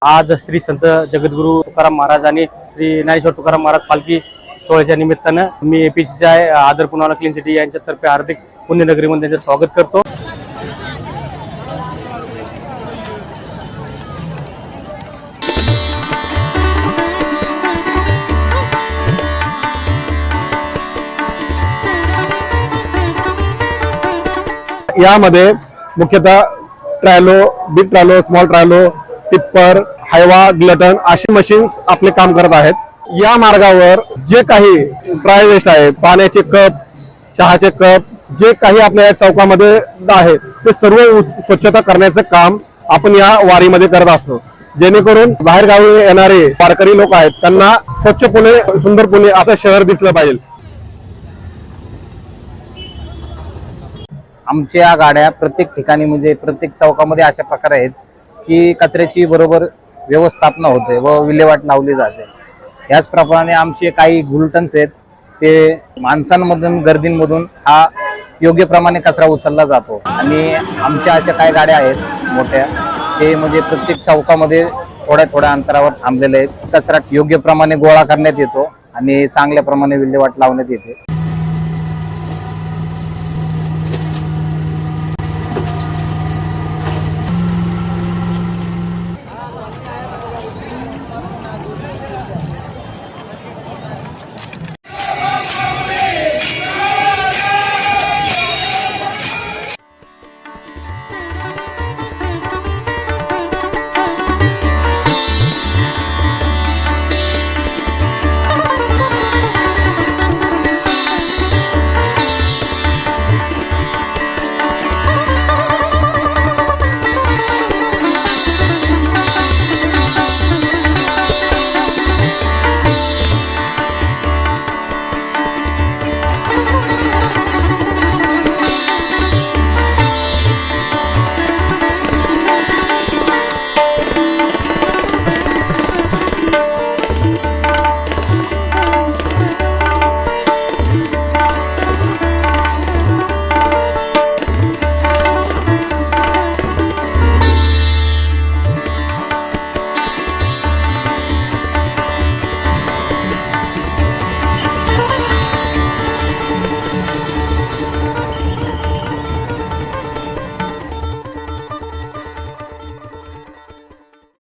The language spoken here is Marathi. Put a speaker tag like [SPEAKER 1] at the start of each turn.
[SPEAKER 1] आज श्री संत जगद्गुरु तुकाराम महाराज आणि श्री ज्ञानेश्वर तुकाराम महाराज पालखी सोहळ्याच्या निमित्तानं मी APCCI आदर पुनवला क्लीन सिटी यांच्यातर्फे हार्दिक पुण्यनगरीमध्ये त्यांचे स्वागत करतो।
[SPEAKER 2] यामध्ये मुख्यतः ट्रॅलो, big ट्रॅलो, small ट्रॅलो, tipper, Hyva, glutton अशी मशीन्स आपले काम करत आहेत। या मार्गावर जे काही ड्राय वेस्ट आहे, पाण्याचे कप, चहाचे कप, जे काही आपल्या चौकामध्ये आहे ते सर्व स्वच्छता करण्याचं काम आपण या वारीमध्ये करत असतो, जेणेकरून बाहेर गावी येणारे वारकरी लोक आहेत त्यांना स्वच्छ पुणे, सुंदर पुणे असं शहर दिसलं पाहिजे।
[SPEAKER 3] आमच्या गाड्या प्रत्येक ठिकाणी म्हणजे प्रत्येक चौकामध्ये अशा प्रकारे आहेत की कचऱ्याची बरोबर व्यवस्थापन होते व विल्हेवाट लावली जाते। याचप्रमाणे आमचे काही गुलटन्स आहेत, ते माणसांमधून गर्दींमधून हा योग्य प्रमाणे कचरा उचलला जातो आणि आमच्या अशा काही गाड्या आहेत मोठ्या, ते म्हणजे प्रत्येक चौकामध्ये थोड्या थोड्या अंतरावर थांबलेले आहेत। कचरा योग्य प्रमाणे गोळा करण्यात येतो आणि चांगल्या प्रमाणे विल्हेवाट लावण्यात येते।